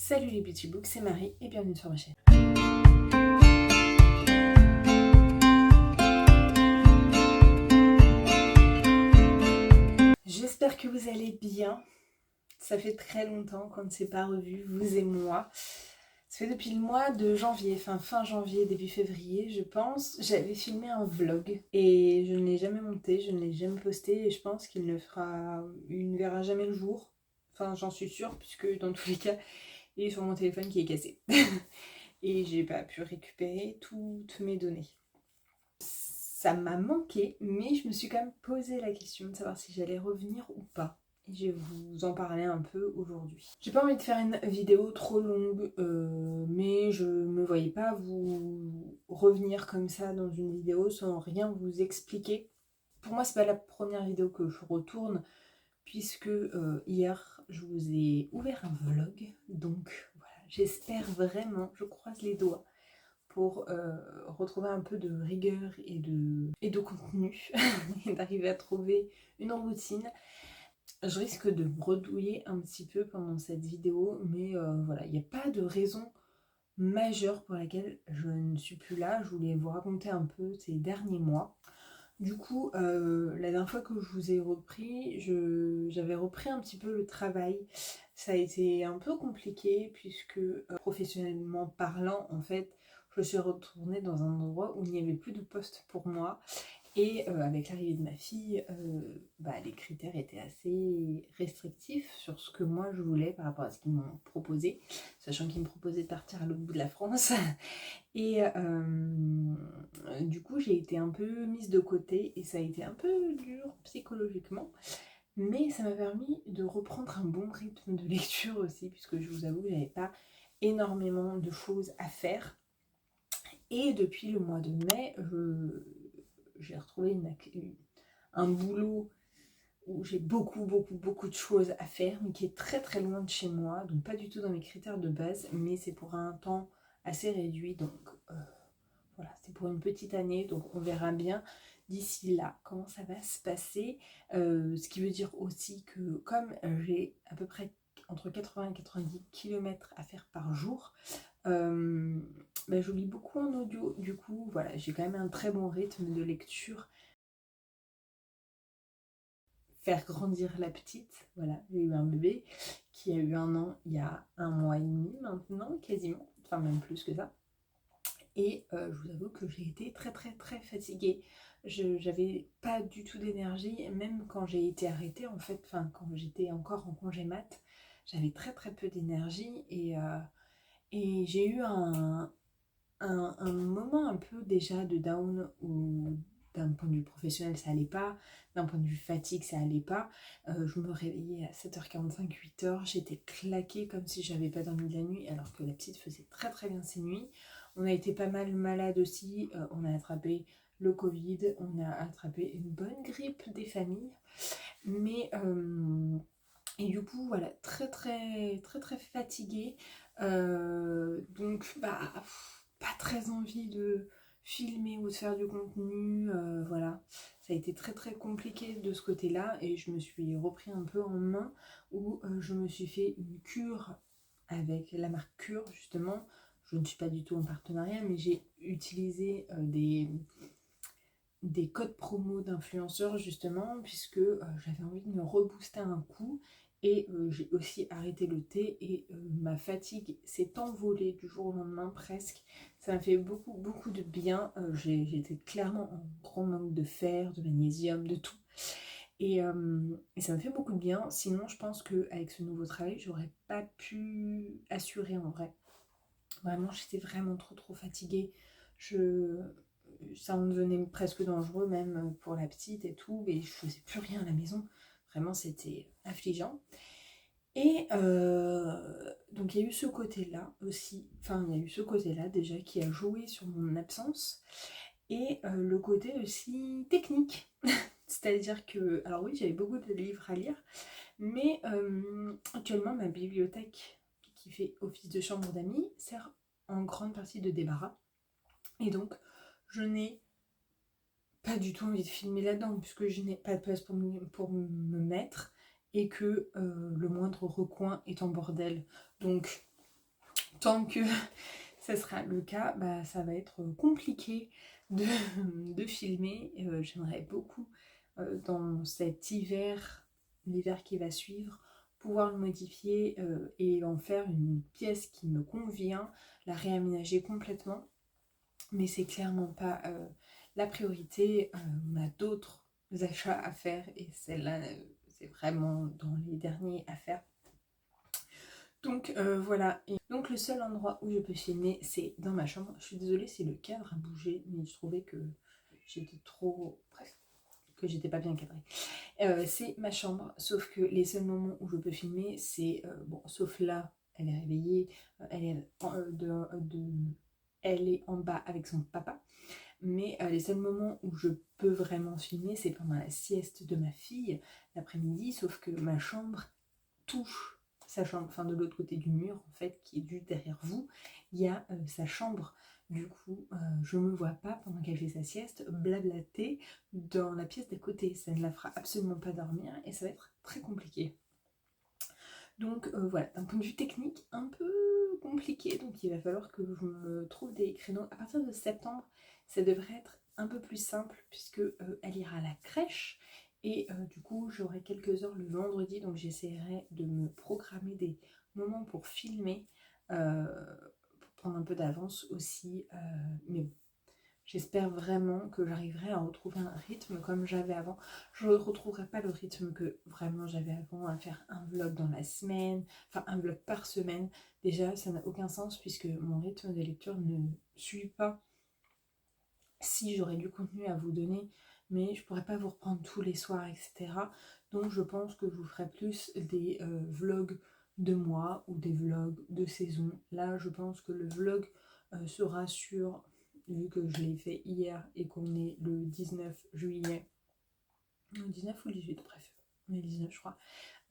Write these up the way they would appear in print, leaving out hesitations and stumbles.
Salut les Beauty Books, c'est Marie et bienvenue sur ma chaîne. J'espère que vous allez bien. Ça fait très longtemps qu'on ne s'est pas revus, vous et moi. Ça fait depuis le mois de janvier, fin janvier, début février, je pense. J'avais filmé un vlog et je ne l'ai jamais monté, je ne l'ai jamais posté et je pense qu'il ne verra jamais le jour. Enfin, j'en suis sûre puisque dans tous les cas, il est sur mon téléphone qui est cassé. Et j'ai pas pu récupérer toutes mes données. Ça m'a manqué, mais je me suis quand même posé la question de savoir si j'allais revenir ou pas. Et je vais vous en parler un peu aujourd'hui. J'ai pas envie de faire une vidéo trop longue, mais je me voyais pas vous revenir comme ça dans une vidéo sans rien vous expliquer. Pour moi, c'est pas la première vidéo que je retourne, puisque hier, je vous ai ouvert un vlog. Donc voilà, j'espère vraiment, je croise les doigts, pour retrouver un peu de rigueur et de contenu et d'arriver à trouver une routine. Je risque de me redouiller un petit peu pendant cette vidéo, mais voilà, il n'y a pas de raison majeure pour laquelle je ne suis plus là. Je voulais vous raconter un peu ces derniers mois. Du coup, la dernière fois que je vous ai repris, j'avais repris un petit peu le travail. Ça a été un peu compliqué puisque professionnellement parlant, en fait, je suis retournée dans un endroit où il n'y avait plus de poste pour moi. Et avec l'arrivée de ma fille, les critères étaient assez restrictifs sur ce que moi je voulais par rapport à ce qu'ils m'ont proposé, sachant qu'ils me proposaient de partir à l'autre bout de la France. Et du coup, j'ai été un peu mise de côté et ça a été un peu dur psychologiquement. Mais ça m'a permis de reprendre un bon rythme de lecture aussi, puisque je vous avoue que j'avais pas énormément de choses à faire. Et depuis le mois de mai, j'ai retrouvé un boulot où j'ai beaucoup de choses à faire, mais qui est très très loin de chez moi, donc pas du tout dans mes critères de base, mais c'est pour un temps assez réduit, donc voilà, c'est pour une petite année, donc on verra bien d'ici là comment ça va se passer. Ce qui veut dire aussi que comme j'ai à peu près entre 80 et 90 km à faire par jour, je lis beaucoup en audio. Du coup, voilà, j'ai quand même un très bon rythme de lecture. Faire grandir la petite, voilà, j'ai eu un bébé qui a eu 1 an il y a 1 mois et demi maintenant, quasiment, enfin même plus que ça. Et je vous avoue que j'ai été très fatiguée. J'avais pas du tout d'énergie, même quand j'ai été arrêtée en fait, enfin quand j'étais encore en congé mat, j'avais très peu d'énergie et j'ai eu un moment un peu déjà de down où d'un point de vue professionnel ça allait pas, d'un point de vue fatigue ça allait pas. Je me réveillais à 7h45, 8h, j'étais claquée comme si j'avais pas dormi de la nuit alors que la petite faisait très bien ses nuits. On a été pas mal malade aussi, on a attrapé le Covid, on a attrapé une bonne grippe des familles, mais et du coup voilà, très fatiguée, donc pas très envie de filmer ou de faire du contenu, voilà. Ça a été très compliqué de ce côté-là et je me suis repris un peu en main où je me suis fait une cure avec la marque Cure justement. Je ne suis pas du tout en partenariat, mais j'ai utilisé des codes promo d'influenceurs justement puisque j'avais envie de me rebooster un coup. Et j'ai aussi arrêté le thé et ma fatigue s'est envolée du jour au lendemain presque. Ça m'a fait beaucoup de bien. J'étais clairement en grand manque de fer, de magnésium, de tout. Et ça m'a fait beaucoup de bien. Sinon, je pense qu'avec ce nouveau travail, j'aurais pas pu assurer en vrai. Vraiment, j'étais vraiment trop fatiguée. Ça en devenait presque dangereux même pour la petite et tout. Et je faisais plus rien à la maison. Vraiment, c'était affligeant. Et donc il y a eu ce côté-là aussi, enfin il y a eu ce côté-là déjà qui a joué sur mon absence et le côté aussi technique. C'est-à-dire que, alors oui, j'avais beaucoup de livres à lire, mais actuellement ma bibliothèque qui fait office de chambre d'amis sert en grande partie de débarras. Et donc je n'ai pas du tout envie de filmer là-dedans puisque je n'ai pas de place pour me mettre et que le moindre recoin est en bordel. Donc tant que ça sera le cas, bah, ça va être compliqué de filmer. J'aimerais beaucoup dans cet hiver, l'hiver qui va suivre, pouvoir le modifier et en faire une pièce qui me convient, la réaménager complètement. Mais c'est clairement pas la priorité. On a d'autres achats à faire et celle-là, c'est vraiment dans les derniers à faire. Donc voilà, et donc le seul endroit où je peux filmer, c'est dans ma chambre. Je suis désolée si le cadre a bougé, mais je trouvais que j'étais trop... Bref, que j'étais pas bien cadrée. C'est ma chambre, sauf que les seuls moments où je peux filmer, c'est... bon, sauf là, elle est réveillée, elle est en bas avec son papa. Mais les seuls moments où je peux vraiment filmer, c'est pendant la sieste de ma fille, l'après-midi, sauf que ma chambre touche sa chambre, enfin de l'autre côté du mur en fait, qui est juste derrière vous, il y a sa chambre. Du coup, je me vois pas pendant qu'elle fait sa sieste blablater dans la pièce d'à côté. Ça ne la fera absolument pas dormir et ça va être très compliqué. Donc voilà, d'un point de vue technique, un peu compliqué. Donc il va falloir que je me trouve des créneaux. À partir de septembre, ça devrait être un peu plus simple puisque elle ira à la crèche. Et du coup, j'aurai quelques heures le vendredi, donc j'essaierai de me programmer des moments pour filmer, pour prendre un peu d'avance aussi. Mais bon, j'espère vraiment que j'arriverai à retrouver un rythme comme j'avais avant. Je ne retrouverai pas le rythme que vraiment j'avais avant, à faire un vlog dans la semaine, enfin un vlog par semaine. Déjà, ça n'a aucun sens puisque mon rythme de lecture ne suit pas. Si j'aurais du contenu à vous donner, mais je pourrais pas vous reprendre tous les soirs, etc. Donc je pense que je vous ferai plus des vlogs de mois ou des vlogs de saison. Là, je pense que le vlog sera sur, vu que je l'ai fait hier et qu'on est le 19 juillet, le 19 ou le 18, bref, on est le 19 je crois.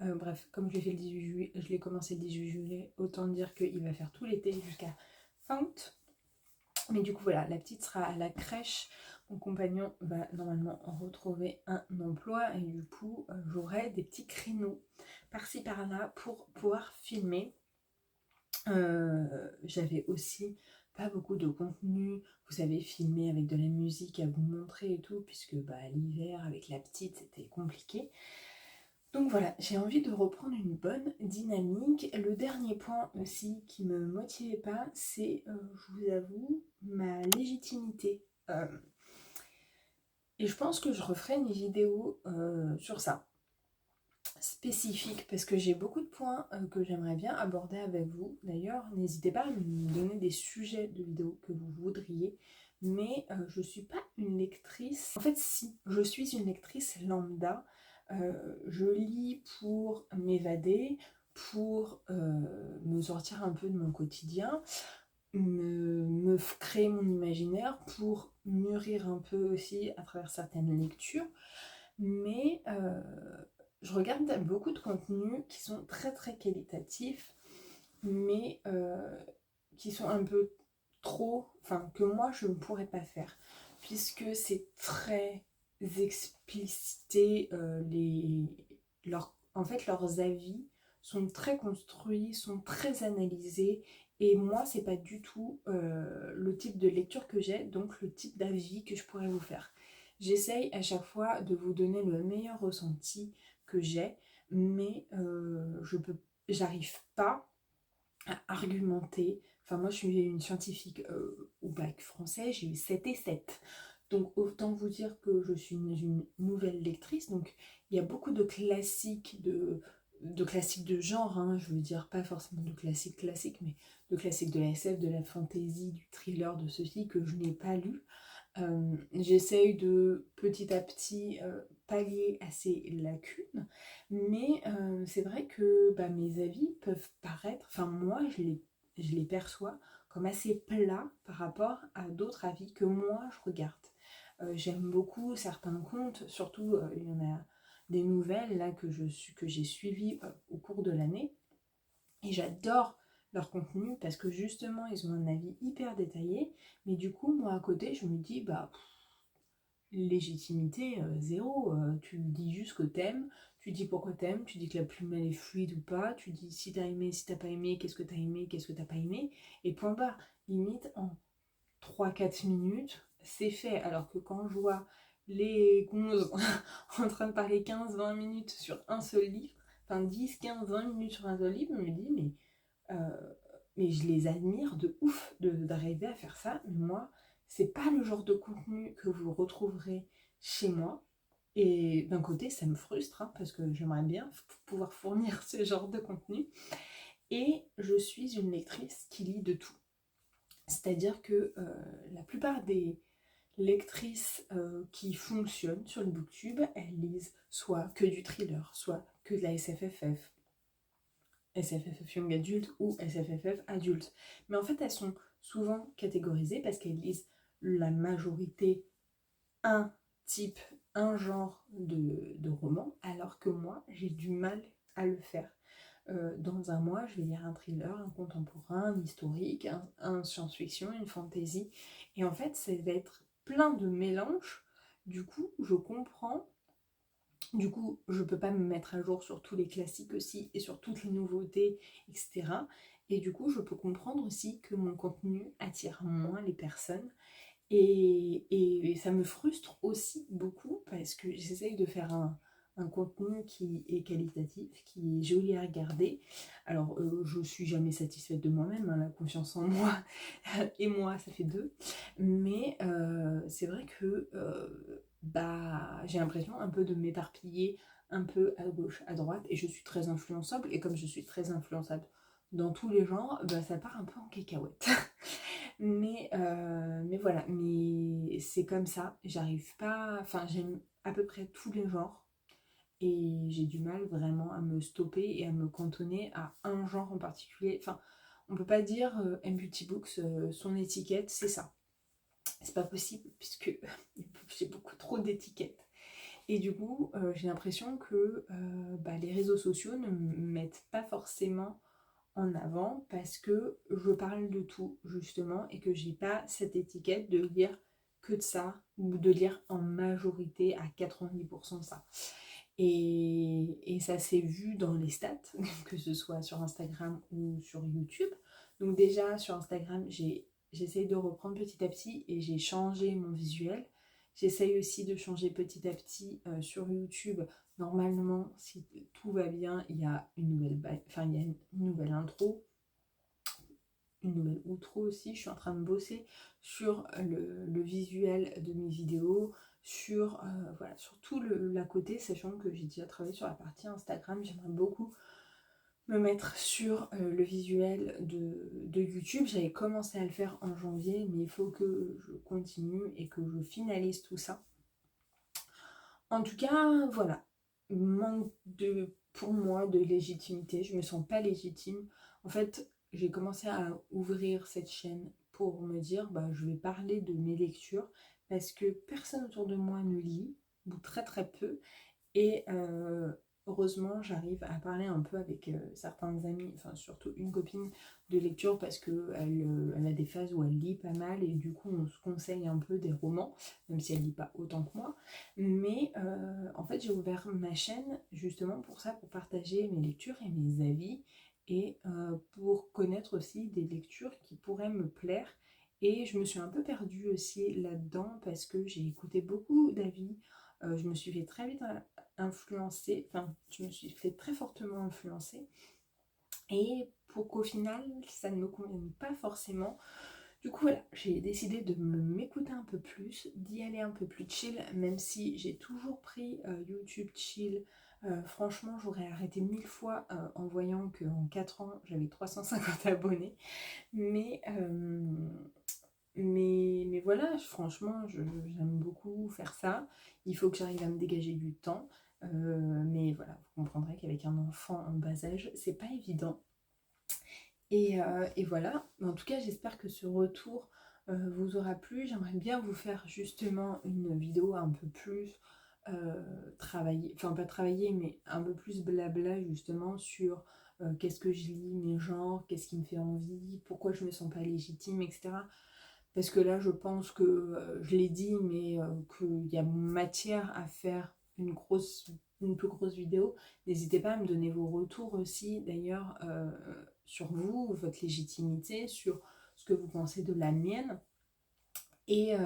Bref, comme je l'ai fait le 18 juillet, je l'ai commencé le 18 juillet, autant dire qu'il va faire tout l'été jusqu'à fin août. Mais du coup voilà, la petite sera à la crèche, mon compagnon va normalement retrouver un emploi et du coup j'aurai des petits créneaux par-ci par-là pour pouvoir filmer. J'avais aussi pas beaucoup de contenu, vous savez, filmer avec de la musique à vous montrer et tout, puisque l'hiver avec la petite c'était compliqué. Donc voilà, j'ai envie de reprendre une bonne dynamique. Le dernier point aussi qui me motivait pas, c'est, je vous avoue, ma légitimité. Et je pense que je referai une vidéo sur ça, spécifique, parce que j'ai beaucoup de points que j'aimerais bien aborder avec vous. D'ailleurs, n'hésitez pas à me donner des sujets de vidéos que vous voudriez. Mais je suis pas une lectrice. En fait, si, je suis une lectrice lambda. Je lis pour m'évader, pour me sortir un peu de mon quotidien, me créer mon imaginaire, pour mûrir un peu aussi à travers certaines lectures. Mais je regarde beaucoup de contenus qui sont très très qualitatifs, mais qui sont un peu trop, enfin que moi je ne pourrais pas faire, puisque c'est très explicité, en fait leurs avis sont très construits, sont très analysés, et moi c'est pas du tout le type de lecture que j'ai, donc le type d'avis que je pourrais vous faire. J'essaye à chaque fois de vous donner le meilleur ressenti que j'ai, mais j'arrive pas à argumenter. Enfin, moi, je suis une scientifique au bac français, j'ai eu 7 et 7. Donc, autant vous dire que je suis une nouvelle lectrice. Donc, il y a beaucoup de classiques, de classiques de genre, hein, je veux dire, pas forcément de classiques classiques, mais de classiques de la SF, de la fantasy, du thriller, de ceci que je n'ai pas lu. J'essaye de petit à petit pallier à ces lacunes, mais c'est vrai que mes avis peuvent paraître, enfin moi je les perçois comme assez plats par rapport à d'autres avis que moi je regarde. J'aime beaucoup certains contes, surtout il y en a des nouvelles là que j'ai suivies au cours de l'année, et j'adore leur contenu parce que justement ils ont un avis hyper détaillé, mais du coup moi à côté je me dis légitimité zéro, tu dis juste que t'aimes, tu dis pourquoi t'aimes, tu dis que la plume elle est fluide ou pas, tu dis si t'as aimé, si t'as pas aimé, qu'est-ce que t'as aimé, qu'est-ce que t'as pas aimé, et point barre. Limite en 3-4 minutes, c'est fait. Alors que quand je vois les 11 en train de parler 15-20 minutes sur un seul livre, enfin 10-15-20 minutes sur un seul livre, je me dis mais je les admire de ouf d'arriver à faire ça. Mais moi, c'est pas le genre de contenu que vous retrouverez chez moi. Et d'un côté, ça me frustre, hein, parce que j'aimerais bien pouvoir fournir ce genre de contenu. Et je suis une lectrice qui lit de tout. C'est-à-dire que la plupart des lectrices qui fonctionnent sur le booktube, elles lisent soit que du thriller, soit que de la SFFF, SFFF Young Adult ou SFFF Adulte. Mais en fait, elles sont souvent catégorisées parce qu'elles lisent la majorité un type, un genre de roman, alors que moi, j'ai du mal à le faire. Dans un mois, je vais lire un thriller, un contemporain, un historique, un science-fiction, une fantasy. Et en fait, ça va être plein de mélanges. Du coup, je comprends. Du coup, je peux pas me mettre à jour sur tous les classiques aussi et sur toutes les nouveautés, etc. Et du coup, je peux comprendre aussi que mon contenu attire moins les personnes. Et ça me frustre aussi beaucoup parce que j'essaye de faire un contenu qui est qualitatif, qui est joli à regarder. Alors, je suis jamais satisfaite de moi-même, hein, la confiance en moi et moi, ça fait deux. Mais c'est vrai que j'ai l'impression un peu de m'éparpiller un peu à gauche, à droite, et je suis très influençable. Et comme je suis très influençable dans tous les genres, ça part un peu en cacahuète. Mais voilà, mais c'est comme ça, j'arrive pas, enfin j'aime à peu près tous les genres et j'ai du mal vraiment à me stopper et à me cantonner à un genre en particulier. Enfin, on peut pas dire M-Beauty Books, son étiquette, c'est ça. C'est pas possible puisque j'ai beaucoup trop d'étiquettes. Et du coup, j'ai l'impression que les réseaux sociaux ne me mettent pas forcément en avant parce que je parle de tout justement et que j'ai pas cette étiquette de lire que de ça ou de lire en majorité à 90% ça. Et ça s'est vu dans les stats, que ce soit sur Instagram ou sur YouTube. Donc déjà sur Instagram, j'essaye de reprendre petit à petit et j'ai changé mon visuel. J'essaye aussi de changer petit à petit sur YouTube. Normalement, si tout va bien, il y a une nouvelle intro, une nouvelle outro aussi. Je suis en train de bosser sur le visuel de mes vidéos, sur tout l'à côté, sachant que j'ai déjà travaillé sur la partie Instagram. J'aimerais beaucoup me mettre sur le visuel de YouTube. J'avais commencé à le faire en janvier, mais il faut que je continue et que je finalise tout ça. En tout cas, voilà, manque pour moi de légitimité. Je me sens pas légitime. En fait, j'ai commencé à ouvrir cette chaîne pour me dire, je vais parler de mes lectures parce que personne autour de moi ne lit, ou très très peu. Et heureusement, j'arrive à parler un peu avec certains amis, enfin surtout une copine de lecture parce qu'elle a des phases où elle lit pas mal et du coup on se conseille un peu des romans, même si elle lit pas autant que moi. Mais en fait, j'ai ouvert ma chaîne justement pour ça, pour partager mes lectures et mes avis et pour connaître aussi des lectures qui pourraient me plaire. Et je me suis un peu perdue aussi là-dedans parce que j'ai écouté beaucoup d'avis. Je me suis fait très vite influencer, enfin, je me suis fait très fortement influencer. Et pour qu'au final, ça ne me convienne pas forcément. Du coup, voilà, j'ai décidé de m'écouter un peu plus, d'y aller un peu plus chill, même si j'ai toujours pris YouTube chill. Franchement, j'aurais arrêté 1000 fois en voyant qu'en 4 ans, j'avais 350 abonnés. Mais, mais voilà, franchement, j'aime beaucoup faire ça. Il faut que j'arrive à me dégager du temps. Mais voilà, vous comprendrez qu'avec un enfant en bas âge, c'est pas évident. Et voilà, en tout cas, j'espère que ce retour vous aura plu. J'aimerais bien vous faire justement une vidéo un peu plus travailler, enfin pas travailler, mais un peu plus blabla justement sur qu'est-ce que je lis, mes genres, qu'est-ce qui me fait envie, pourquoi je me sens pas légitime, etc. Parce que là, je pense que je l'ai dit, mais qu'il y a matière à faire une grosse une plus grosse vidéo. N'hésitez pas à me donner vos retours aussi, d'ailleurs, sur vous, votre légitimité, sur ce que vous pensez de la mienne. Et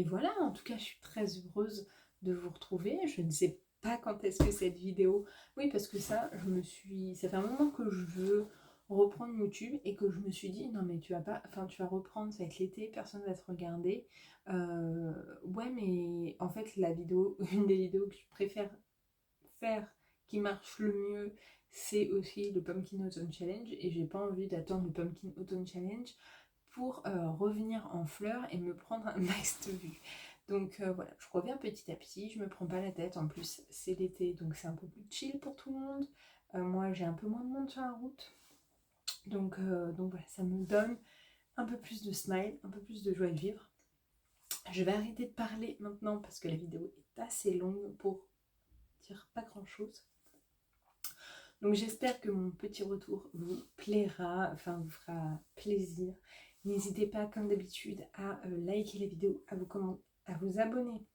voilà, en tout cas, je suis très heureuse de vous retrouver. Je ne sais pas quand est-ce que cette vidéo... Oui, parce que ça, ça fait un moment que je veux reprendre YouTube et que je me suis dit, non mais tu vas pas... Enfin, tu vas reprendre, ça va être l'été, personne va te regarder. Ouais, mais en fait, la vidéo, une des vidéos que je préfère faire, qui marche le mieux, c'est aussi le Pumpkin Autumn Challenge. Et j'ai pas envie d'attendre le Pumpkin Autumn Challenge pour revenir en fleurs et me prendre un max de vues. Donc voilà, je reviens petit à petit, je me prends pas la tête. En plus, c'est l'été, donc c'est un peu plus chill pour tout le monde. Moi, j'ai un peu moins de monde sur la route. Donc voilà, ça me donne un peu plus de smile, un peu plus de joie de vivre. Je vais arrêter de parler maintenant parce que la vidéo est assez longue pour dire pas grand chose. Donc j'espère que mon petit retour vous plaira, enfin vous fera plaisir. N'hésitez pas comme d'habitude à liker la vidéo, à vous abonner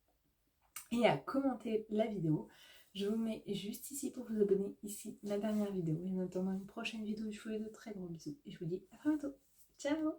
et à commenter la vidéo. Je vous mets juste ici pour vous abonner, ici la dernière vidéo. Et en attendant une prochaine vidéo, je vous fais de très gros bisous et je vous dis à bientôt. Ciao!